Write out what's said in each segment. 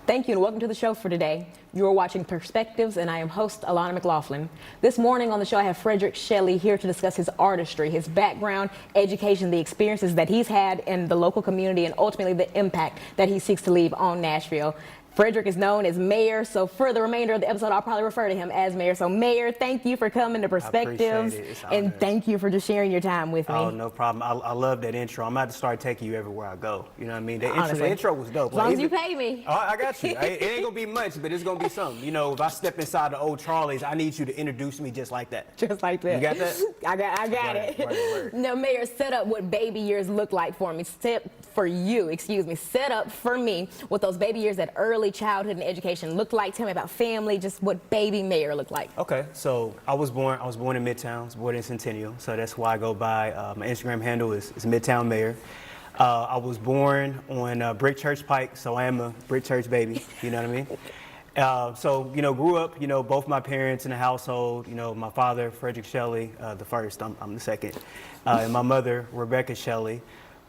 Thank you and welcome to the show for today. You are watching Perspectives and I am host Alana McLaughlin. This morning on the show I have Frederick Shelley here to discuss his artistry, his background, education, the experiences that he's had in the local community and ultimately the impact that he seeks to leave on Nashville. Frederick is known as Mayr, so for the remainder of the episode, I'll probably refer to him as Mayr. So Mayr, thank you for coming to Perspectives, and thank you for just sharing your time with me. Oh, no problem. I love that intro. I'm about to start taking you everywhere I go. You know what I mean? The intro was dope. As long as you pay me. Oh, I got you. It ain't gonna be much, but it's gonna be something. You know, if I step inside the old Charlie's, I need you to introduce me just like that. Just like that. You got that? I got it. Right. Now, Mayr, set up what baby years look like for me. Set up for me what those baby years, that early childhood and education looked like. Tell me about family, just what baby Mayr looked like. Okay, so I was born in Midtwn. I was born in Centennial, so that's why I go by, my Instagram handle is MidtwnMayr. I was born on Brick Church Pike, so I am a Brick Church baby, you know what I mean? So, you know, grew up, you know, both my parents in the household, you know, my father, Frederick Shelley, the first, I'm the second, and my mother, Rebecca Shelley.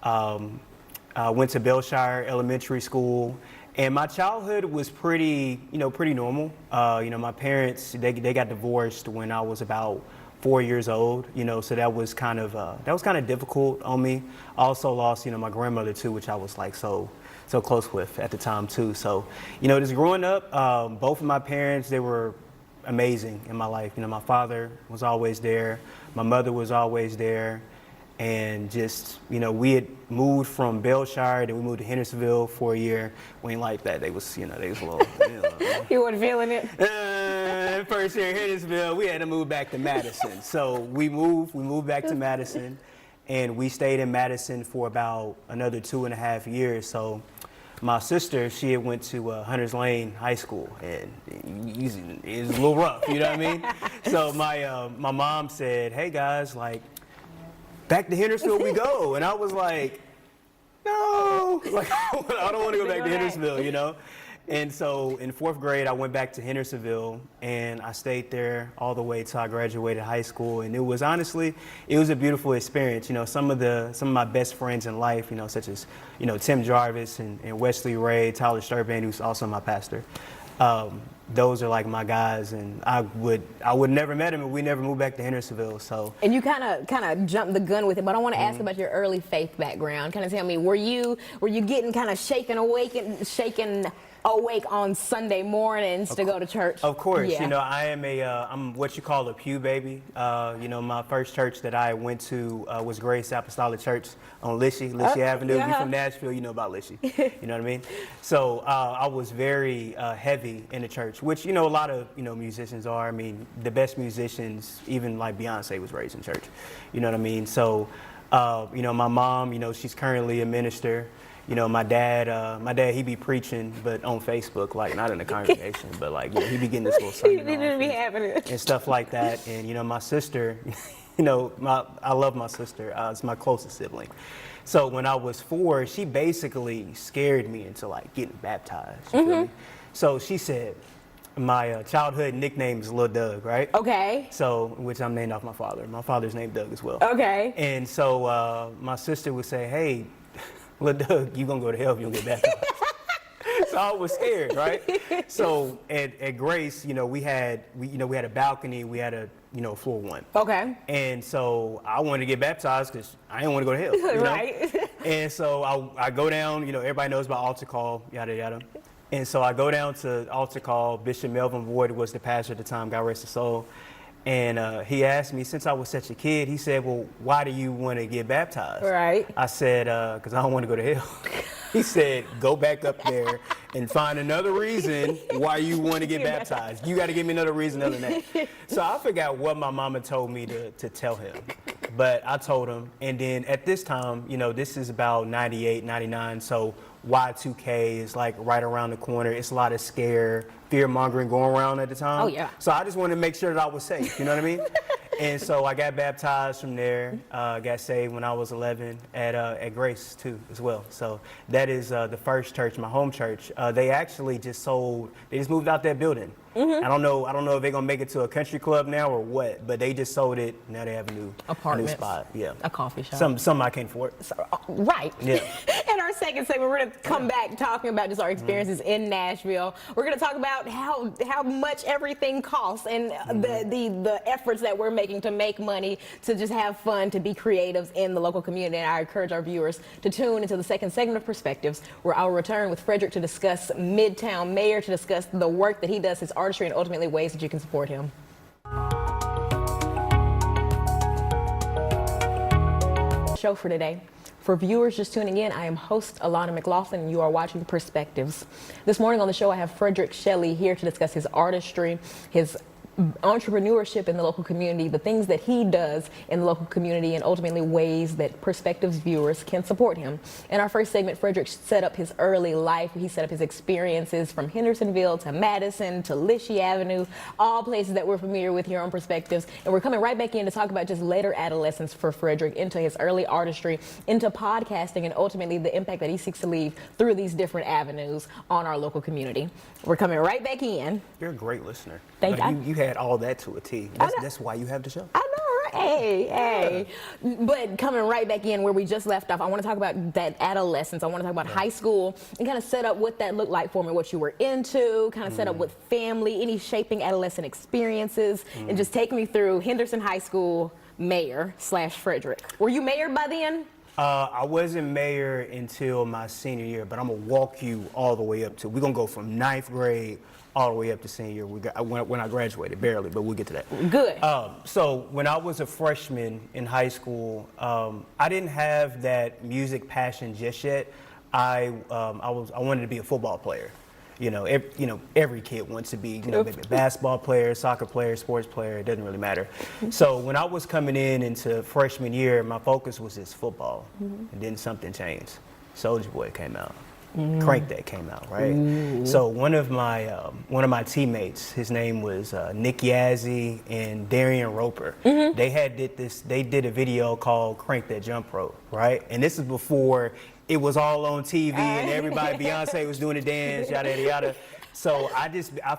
Went to Belshire Elementary School, and my childhood was pretty normal. You know, my parents, they got divorced when I was about 4 years old, you know, so that was kind of difficult on me. I also lost, you know, my grandmother too, which I was like so close with at the time too. So, you know, just growing up, both of my parents, they were amazing in my life. You know, my father was always there, my mother was always there. And just, you know, we had moved from Belshire, then we moved to Hendersonville for a year. We ain't like that. They was a little. You weren't feeling it? First year in Hendersonville, we had to move back to Madison. So we moved back to Madison, and we stayed in Madison for about another 2.5 years. So my sister, she had went to Hunters Lane High School, and it was a little rough, you know what I mean? So my mom said, hey guys, like, back to Hendersonville we go. And I was like, no, like, I don't want to go back to Hendersonville, you know? And so in 4th grade, I went back to Hendersonville, and I stayed there all the way till I graduated high school. And it was honestly, it was a beautiful experience. You know, some of my best friends in life, you know, such as, you know, Tim Jarvis and Wesley Ray, Tyler Sturban, who's also my pastor. Those are like my guys, and I would never met him if we never moved back to Hendersonville. So. And you kind of jumped the gun with it, but I want to ask about your early faith background. Kind of tell me, were you getting kind of shaken awake on Sunday mornings to go to church? Of course, yeah. You know, I am I'm what you call a pew baby. You know, my first church that I went to was Grace Apostolic Church on Lishi Avenue. If you're from Nashville, you know about Lishi. You know what I mean? So I was very heavy in the church, which, you know, a lot of, you know, musicians are. I mean, the best musicians, even like Beyonce, was raised in church. You know what I mean? So, you know, my mom, you know, she's currently a minister. You know, my dad, he be preaching, but on Facebook, like not in the congregation, but like, you know, he be getting this little sermon and stuff like that. And, you know, my sister, you know, I love my sister. It's my closest sibling. So when I was 4, she basically scared me into like getting baptized. You feel me? So she said, my childhood nickname is Lil Doug, right? Okay. So, which I'm named off my father. My father's named Doug as well. Okay. And so my sister would say, hey, Lil Doug, you gonna go to hell if you don't get baptized. So I was scared, right? So at Grace, you know, we had a balcony, we had a, you know, floor 1. Okay. And so I wanted to get baptized because I didn't want to go to hell. You know? Right. And so I go down, you know, everybody knows about altar call, yada yada. And so I go down to altar call. Bishop Melvin Ward was the pastor at the time, God rest his soul. And he asked me, since I was such a kid, he said, well, why do you want to get baptized? Right. I said, because I don't want to go to hell. He said, go back up there and find another reason why you want to get baptized. You got to give me another reason other than that. So I forgot what my mama told me to tell him. But I told him. And then at this time, you know, this is about 98, 99. So Y2K is like right around the corner. It's a lot of fear-mongering going around at the time. Oh, yeah. So I just wanted to make sure that I was safe, you know what I mean? And so I got baptized from there, got saved when I was 11 at Grace too as well. So that is the first church, my home church. They actually just moved out that building. I don't know if they're gonna make it to a country club now or what, but they just sold it. Now they have a new spot. Yeah, a coffee shop. Some I can't afford. Right. Yeah. In our second segment, we're going to come back talking about just our experiences in Nashville. We're going to talk about how much everything costs and the efforts that we're making to make money, to just have fun, to be creatives in the local community. And I encourage our viewers to tune into the second segment of Perspectives, where I will return with Frederick to discuss MidtwnMayr, to discuss the work that he does, his artistry, and ultimately ways that you can support him. Show for today. For viewers just tuning in, I am host Alana McLaughlin, and you are watching Perspectives. This morning on the show, I have Frederick Shelley here to discuss his artistry, his entrepreneurship in the local community, the things that he does in the local community, and ultimately ways that Perspectives viewers can support him. In our first segment, Frederick set up his early life. He set up his experiences from Hendersonville to Madison to Lishi Avenue, all places that we're familiar with here on Perspectives. And we're coming right back in to talk about just later adolescence for Frederick, into his early artistry, into podcasting, and ultimately the impact that he seeks to leave through these different avenues on our local community. We're coming right back in. You're a great listener. Thank you. You had all that to a T. That's why you have the show. I know, right? Hey. But coming right back in where we just left off, I want to talk about that adolescence. I want to talk about high school and kind of set up what that looked like for me, what you were into, kind of set up with family, any shaping adolescent experiences, and just take me through Henderson High School, Mayr/Frederick. Were you Mayr by then? I wasn't Mayr until my senior year, but I'm gonna walk you all the way up to. We're gonna go from 9th grade all the way up to senior. When I graduated, barely, but we'll get to that. Good. So when I was a freshman in high school, I didn't have that music passion just yet. I wanted to be a football player. Every kid wants to be, maybe a basketball player, soccer player, sports player. It doesn't really matter. So when I was coming into freshman year, my focus was just football, and then something changed. Soulja Boy came out. Crank That came out, right? So one of my teammates, his name was Nick Yazzie and Darian Roper. They did a video called Crank That Jump Rope, right? And this is before it was all on TV and everybody, Beyonce was doing the dance, yada, yada, yada. So I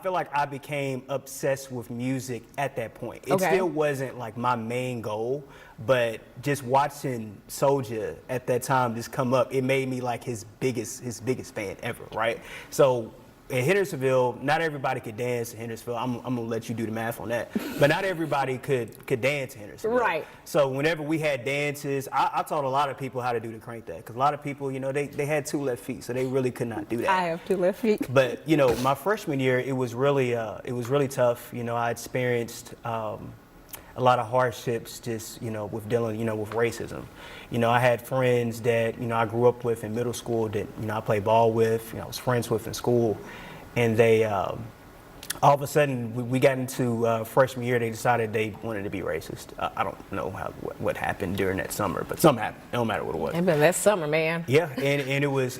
feel like I became obsessed with music at that point. It still wasn't like my main goal, but just watching Soulja at that time just come up, it made me like his biggest fan ever, right? So in Hendersonville, not everybody could dance in Hendersonville. I'm gonna let you do the math on that. But not everybody could dance in Hendersonville. Right. So whenever we had dances, I taught a lot of people how to do the Crank That, because a lot of people, they had 2 left feet, so they really could not do that. I have 2 left feet. But my freshman year, it was really tough. I experienced a lot of hardships just with dealing with racism. I had friends that I grew up with in middle school that I played ball with, I was friends with in school, and they all of a sudden we got into freshman year, they decided they wanted to be racist. I don't know what happened during that summer, but something happened. It don't matter what it was. That summer, man. Yeah, and it was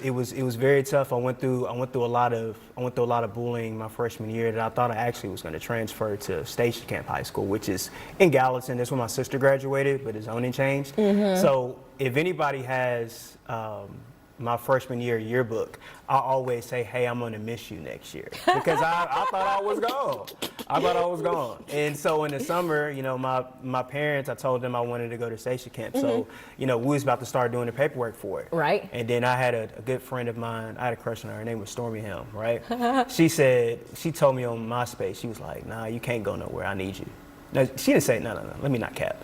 very tough. I went through a lot of bullying my freshman year that I thought I actually was going to transfer to Station Camp High School, which is in Gallatin. That's where my sister graduated, but the zoning changed. So if anybody has my freshman year yearbook, I always say, hey, I'm going to miss you next year, because I thought I was gone. I thought I was gone. And so in the summer, my parents, I told them I wanted to go to station camp. So, we was about to start doing the paperwork for it. Right. And then I had a good friend of mine, I had a crush on her name was Stormy Helm, right? She told me on MySpace, she was like, nah, you can't go nowhere, I need you. No, she didn't say, no, let me not cap.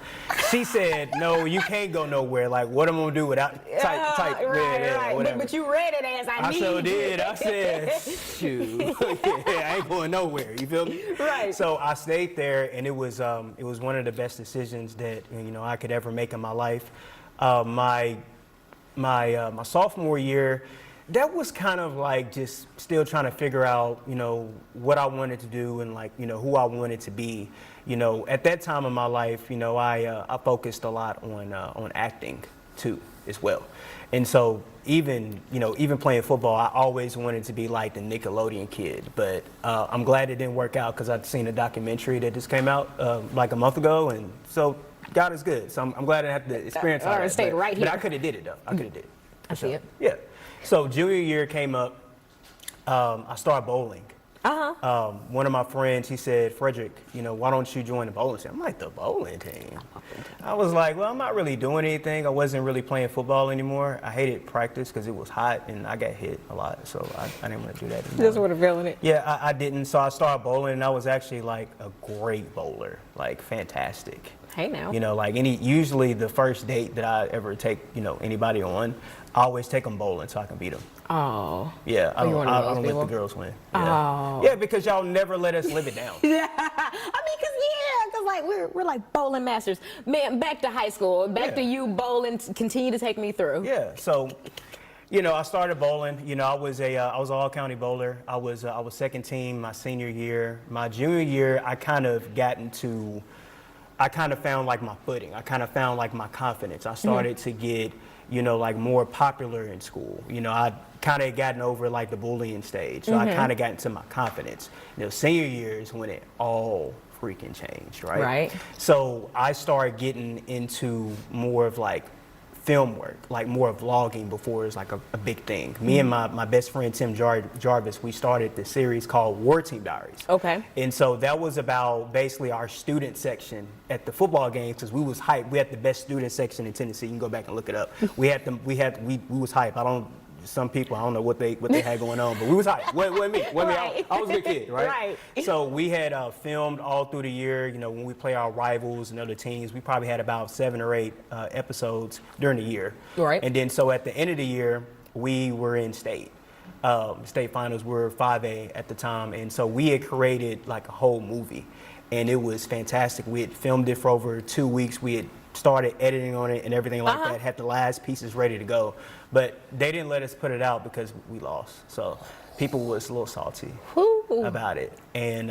She said, no, you can't go nowhere. Like, what am I going to do without type right. whatever. But you read it as I need sure you. did. I said, shoot, I ain't going nowhere. You feel me? Right. So I stayed there, and it was one of the best decisions that I could ever make in my life. My sophomore year, that was kind of like just still trying to figure out, what I wanted to do and who I wanted to be. At that time in my life, I focused a lot on acting too as well. And so even playing football, I always wanted to be like the Nickelodeon kid. But I'm glad it didn't work out, because I'd seen a documentary that just came out like a month ago, and so God is good. So I'm glad I had the experience. Stayed right here. But I could have did it though. I could have did it. I see it. Yeah. So junior year came up. I started bowling One of my friends, he said, Frederick, why don't you join the bowling team? I'm like, the bowling team? I was like, well, I'm not really doing anything. I wasn't really playing football anymore. I hated practice because it was hot and I got hit a lot, so I didn't want to do that anymore. Just want to feeling it. Yeah, I didn't. So I started bowling, and I was actually like a great bowler, like fantastic. Hey now. Usually the first date that I ever take, anybody on, I always take them bowling so I can beat them. Oh. Yeah, I don't let people? the girls win. Yeah. Oh. Yeah, because y'all never let us live it down. Yeah, because like we're like bowling masters. Man, back to high school, back to you bowling. Continue to take me through. Yeah, so. I started bowling. I was an all-county bowler. I was second team my senior year. My junior year, I kind of found like my footing. I kind of found like my confidence. I started to get, like more popular in school. I kind of gotten over like the bullying stage. So I kind of got into my confidence. Senior year is when it all freaking changed, right? Right. So I started getting into more of like film work, like more vlogging before it was like a big thing. Me and my best friend Tim Jarvis, we started this series called War Team Diaries. Okay. And so that was about basically our student section at the football games because we was hyped. We had the best student section in Tennessee. You can go back and look it up. We was hyped. Some people, I don't know what they had going on, but we was hyped. Wasn't me. I was a good kid, right? Right. So we had filmed all through the year. When we play our rivals and other teams, we probably had about 7 or 8 episodes during the year. Right. And then so at the end of the year, we were in state finals. We were 5A at the time, and so we had created like a whole movie, and it was fantastic. We had filmed it for over 2 weeks. We had started editing on it and everything like that, had the last pieces ready to go. But they didn't let us put it out because we lost. So people was a little salty about it. And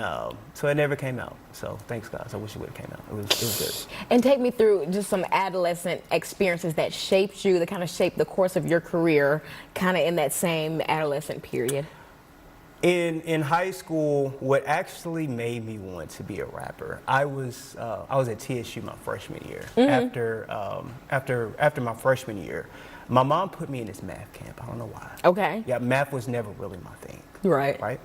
so it never came out. So thanks, guys. I wish it would have came out. It was good. And take me through just some adolescent experiences that shaped you, that kind of shaped the course of your career, kind of in that same adolescent period. In high school, what actually made me want to be a rapper, I was at TSU my freshman year. After my freshman year, my mom put me in this math camp. I don't know why. Okay. Yeah, math was never really my thing. Right. Right.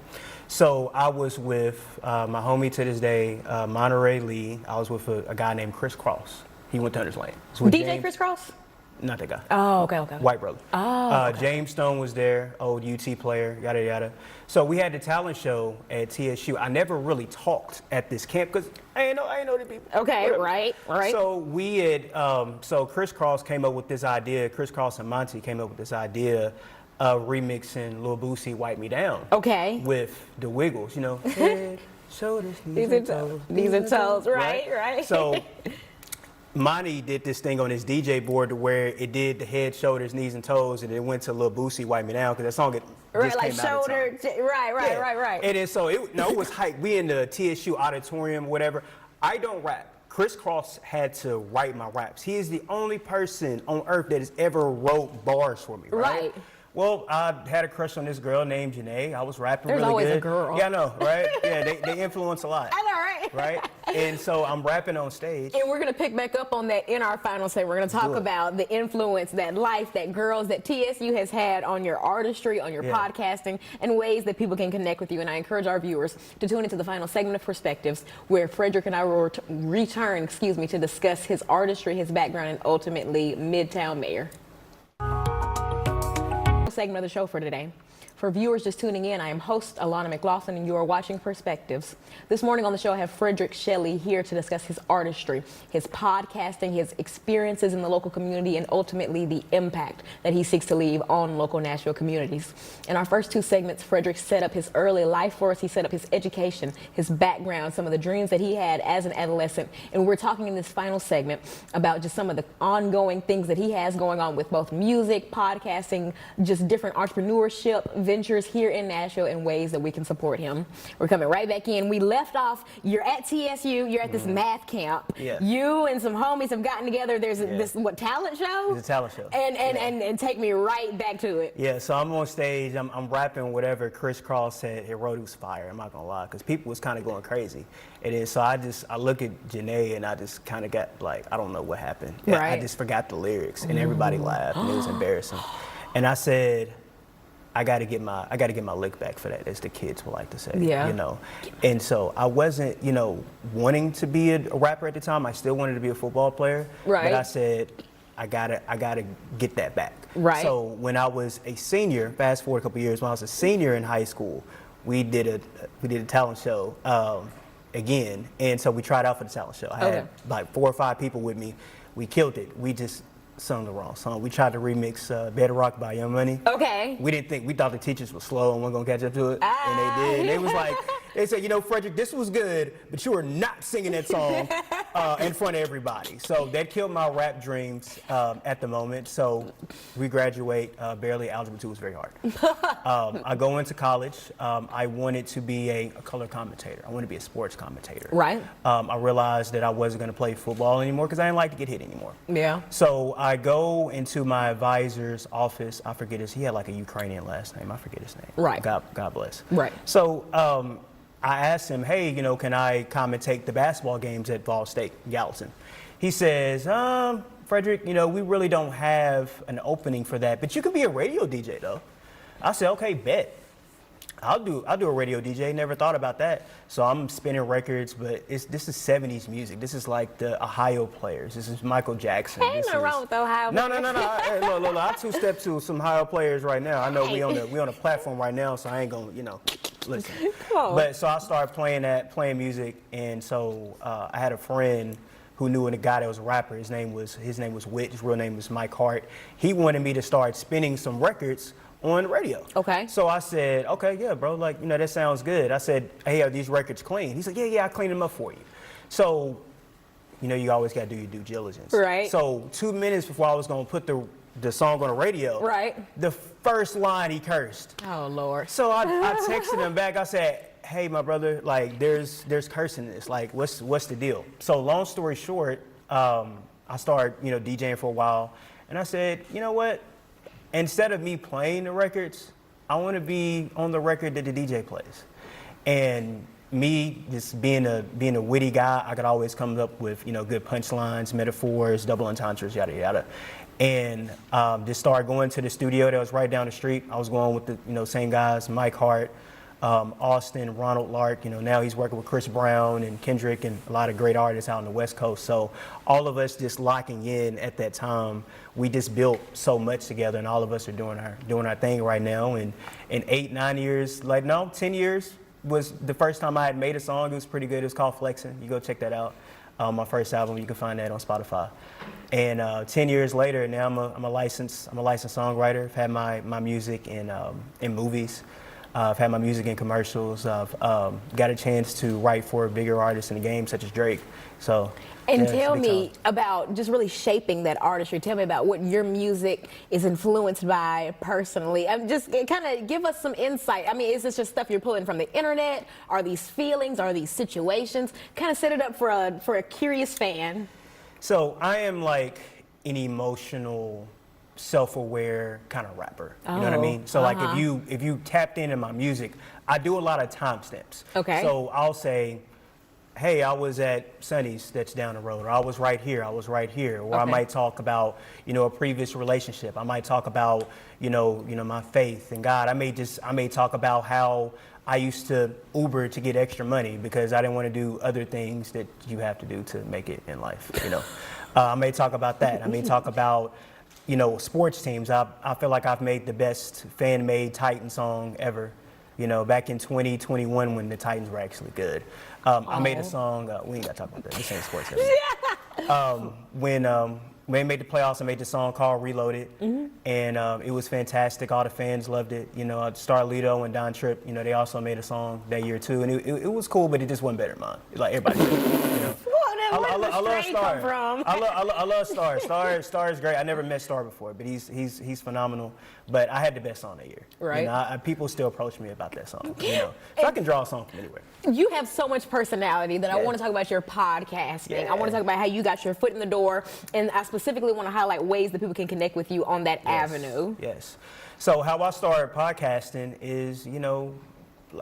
So I was with my homie to this day, Monterey Lee. I was with a guy named Chris Cross. He went to Hunter's Lane. DJ Chris Cross? Not that guy. Oh, okay. White brother. Oh, okay. James Stone was there, old UT player, yada, yada. So we had the talent show at TSU. I never really talked at this camp because I ain't know the people. Okay, right. So we had, so Chris Cross came up with this idea, Chris Cross and Monty came up with this idea of remixing Lil Boosie, Wipe Me Down. Okay. With the Wiggles, head, shoulders, knees and toes. Knees and toes, right. So Monty did this thing on his DJ board to where it did the head, shoulders, knees, and toes, and it went to Lil Boosie, Wipe Me Down, because that song just came out of time. Right. And then so it was hype. We in the TSU auditorium, whatever. I don't rap. Chris Cross had to write my raps. He is the only person on earth that has ever wrote bars for me, right? Well, I had a crush on this girl named Janae. I was rapping really good. There's always a girl. Yeah, I know, right? Yeah, they influence a lot. I know, right? Right? And so I'm rapping on stage. And we're going to pick back up on that in our final segment. We're going to talk about the influence, that life, that girls that TSU has had on your artistry, on your podcasting, and ways that people can connect with you. And I encourage our viewers to tune into the final segment of Perspectives, where Frederick and I will return, to discuss his artistry, his background, and ultimately MidtwnMayr. Segment of the show for today. For viewers just tuning in, I am host Alana McLaughlin, and you are watching Perspectives. This morning on the show, I have Frederick Shelley here to discuss his artistry, his podcasting, his experiences in the local community, and ultimately the impact that he seeks to leave on local Nashville communities. In our first 2 segments, Frederick set up his early life for us. He set up his education, his background, some of the dreams that he had as an adolescent. And we're talking in this final segment about just some of the ongoing things that he has going on with both music, podcasting, just different entrepreneurship ventures here in Nashville, and ways that we can support him. We're coming right back in. We left off, you're at TSU, you're at this math camp. Yeah. You and some homies have gotten together. There's this, talent show? It's a talent show. And take me right back to it. Yeah, so I'm on stage, I'm rapping whatever Chris Cross said, he wrote, it was fire, I'm not gonna lie, because people was kind of going crazy. And then so I look at Janae and I just kind of got like, I don't know what happened. Right. I just forgot the lyrics and everybody laughed and it was embarrassing. And I said, I got to get my lick back for that, as the kids would like to say. Yeah. You know, and so I wasn't, you know, wanting to be a rapper at the time. I still wanted to be a football player. Right. But I said, I gotta get that back. Right. So when I was a senior, fast forward a couple years, when I was a senior in high school, we did a talent show again, and so we tried out for the talent show. I had like 4 or 5 people with me. We killed it. We just sung the wrong song. We tried to remix Bedrock by Young Money. Okay. We thought the teachers were slow and weren't gonna catch up to it, and they did. And they was like, they said, you know, Frederick, this was good, but you were not singing that song in front of everybody. So that killed my rap dreams at the moment. So we graduate, barely. Algebra 2 was very hard. I go into college. I wanted to be a color commentator. I wanted to be a sports commentator. Right. I realized that I wasn't gonna play football anymore because I didn't like to get hit anymore. Yeah. So I go into my advisor's office. I forget he had like a Ukrainian last name. I forget his name. Right. God bless. Right. So I asked him, hey, you know, can I commentate the basketball games at Ball State, Gallatin? He says, Frederick, you know, we really don't have an opening for that, but you could be a radio DJ though. I said, okay, bet. I'll do a radio DJ. Never thought about that. So I'm spinning records, but this is 70s music. This is like the Ohio Players. This is Michael Jackson. Ain't nothing wrong with Ohio. No. Hey, look, I two-step to some Ohio players right now. I know we on a platform right now, so I ain't gonna, you know, listen. But so I started playing music, and so I had a friend who knew a guy that was a rapper. His name was Witt. His real name was Mike Hart. He wanted me to start spinning some records on the radio. Okay. So I said, okay, yeah, bro, like, you know, that sounds good. I said, hey, are these records clean? He said, yeah, I cleaned them up for you. So, you know, you always got to do your due diligence. Right. So 2 minutes before I was going to put the song on the radio, right, the first line he cursed. Oh, Lord. So I texted him back. I said, hey, my brother, like, there's cursing in this. Like, what's the deal? So long story short, I started, you know, DJing for a while. And I said, you know what? Instead of me playing the records, I want to be on the record that the DJ plays. And me just being a witty guy, I could always come up with, you know, good punchlines, metaphors, double entendres, yada yada. And just started going to the studio that was right down the street. I was going with the, you know, same guys, Mike Hart, Austin, Ronald Lark. You know, now he's working with Chris Brown and Kendrick and a lot of great artists out on the West Coast. So all of us just locking in at that time, we just built so much together, and all of us are doing our thing right now. And in 8, 9 years, 10 years was the first time I had made a song. It was pretty good. It was called Flexin'. You go check that out. My first album, you can find that on Spotify. And 10 years later, now I'm a licensed songwriter. I've had my music in movies. I've had my music in commercials. I've got a chance to write for bigger artists in the game, such as Drake. So. And tell me about just really shaping that artistry. Tell me about what your music is influenced by personally. Just kind of give us some insight. I mean, is this just stuff you're pulling from the internet? Are these feelings? Are these situations? Kind of set it up for a curious fan. So I am like an emotional, self-aware kind of rapper. You know what I mean? So like if you tapped into my music, I do a lot of timestamps. Okay. So I'll say, hey, I was at Sonny's that's down the road, or I was right here, or I might talk about, you know, a previous relationship. I might talk about, you know, my faith in God. I may talk about how I used to Uber to get extra money because I didn't want to do other things that you have to do to make it in life, you know. I may talk about that. I may talk about, you know, sports teams. I feel like I've made the best fan-made Titan song ever. You know, back in 2021 when the Titans were actually good. I made a song, we ain't got to talk about that, this ain't sports. When they made the playoffs, I made the song called Reloaded, and it was fantastic. All the fans loved it. You know, Starlito and Don Tripp, you know, they also made a song that year too, and it was cool, but it just wasn't better than mine. Like everybody did, you know. I love Star. I love Star. Star is great. I never met Star before, but he's phenomenal. But I had the best song that year. Right. You know, people still approach me about that song. You know, so I can draw a song from anywhere. You have so much personality that I want to talk about your podcasting. I want to talk about how you got your foot in the door, and I specifically want to highlight ways that people can connect with you on that avenue. Yes. So how I started podcasting is, you know,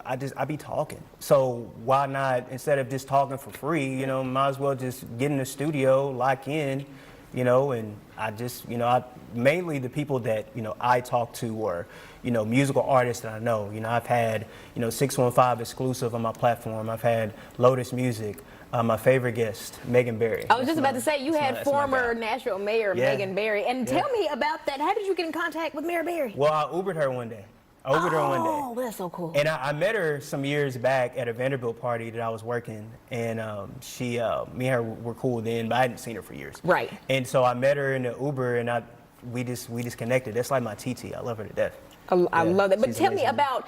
I be talking. So why not, instead of just talking for free, you know, might as well just get in the studio, lock in, you know, and I just, you know, mainly the people that, you know, I talk to or, you know, musical artists that I know. You know, I've had, you know, 615 exclusive on my platform. I've had Lotus Music. My favorite guest, Megan Berry. I was just about to say, you had former Nashville mayor Megan Berry. And tell me about that. How did you get in contact with Mayor Berry? Well, I Ubered her one day. Oh, that's so cool. And I met her some years back at a Vanderbilt party that I was working, and me and her were cool then, but I hadn't seen her for years. Right. And so I met her in the Uber, and we just connected. That's like my TT. I love her to death. I love that. But tell me amazing. about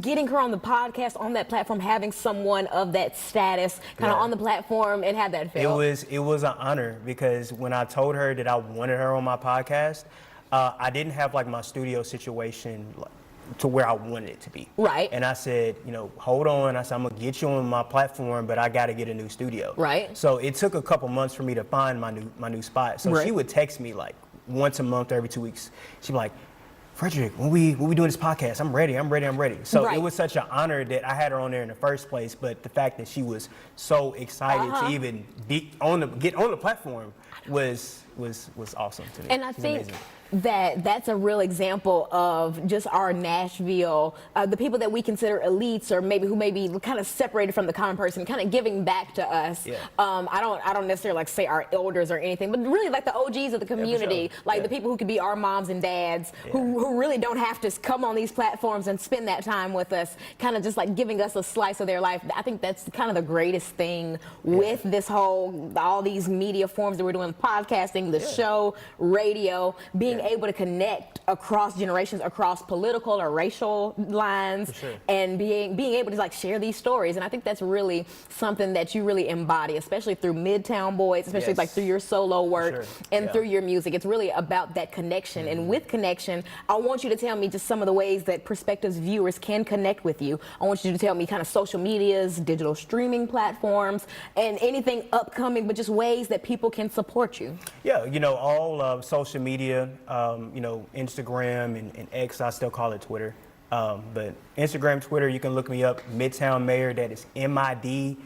getting her on the podcast, on that platform, having someone of that status kind of on the platform, and how that felt. It was an honor, because when I told her that I wanted her on my podcast, I didn't have like my studio situation to where I wanted it to be. Right. And I said, you know, hold on. I said, I'm gonna get you on my platform, but I got to get a new studio. Right. So it took a couple months for me to find my new spot. So she would text me like once a month, every 2 weeks. She'd be like, Frederick, when we doing this podcast, I'm ready. So it was such an honor that I had her on there in the first place. But the fact that she was so excited to even get on the platform was awesome to me. And I think that's a real example of just our Nashville, the people that we consider elites, or maybe who may be kind of separated from the common person, kind of giving back to us. Yeah. I don't necessarily like say our elders or anything, but really like the OGs of the community, sure. like the people who could be our moms and dads, who really don't have to come on these platforms and spend that time with us, kind of just like giving us a slice of their life. I think that's kind of the greatest thing with this all these media forms that we're doing, podcasting, the show, radio, being able to connect across generations, across political or racial lines, and being able to like share these stories. And I think that's really something that you really embody, especially through Midtwn Boys, especially like through your solo work and through your music. It's really about that connection. And with connection, I want you to tell me just some of the ways that Perspectives viewers can connect with you. I want you to tell me kind of social medias, digital streaming platforms, and anything upcoming, but just ways that people can support you. Yeah, you know, all social media, you know, Instagram and X, I still call it Twitter. But Instagram, Twitter, you can look me up, MidtwnMayr. That is MidtwnMayr.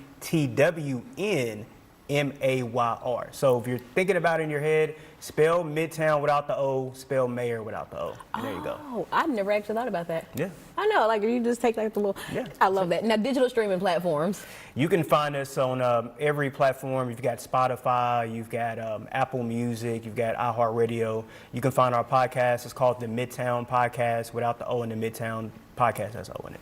So if you're thinking about it in your head, spell Midtwn without the O, spell Mayr without the O. There you go. Oh, I've never actually thought about that. Yeah. I know, like you just take like the little, I love that. Now, digital streaming platforms. You can find us on every platform. You've got Spotify, you've got Apple Music, you've got iHeartRadio. You can find our podcast. It's called the Midtwn Podcast, without the O in the Midtwn Podcast. That's O in it.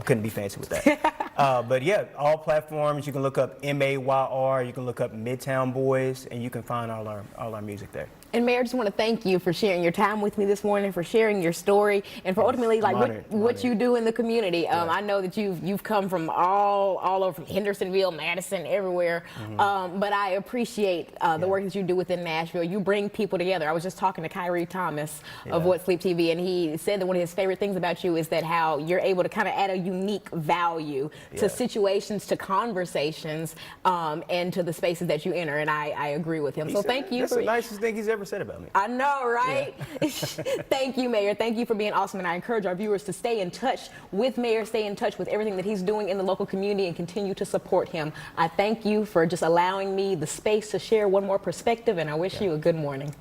Couldn't be fancy with that. But yeah, all platforms. You can look up Mayr. You can look up Midtwn Boys, and you can find all our music there. And Mayr, I just want to thank you for sharing your time with me this morning, for sharing your story, and for ultimately like what you do in the community. I know that you've come from all over, from Hendersonville, Madison, everywhere. But I appreciate the work that you do within Nashville. You bring people together. I was just talking to Kyrie Thomas of What Sleep TV, and he said that one of his favorite things about you is that how you're able to kind of add a unique value to situations, to conversations, and to the spaces that you enter. And I agree with him. So thank you. That's the nicest thing he's ever said about me. I know, right? Thank you, Mayr. Thank you for being awesome. And I encourage our viewers to stay in touch with Mayr, stay in touch with everything that he's doing in the local community, and continue to support him. I thank you for just allowing me the space to share one more perspective, and I wish you a good morning.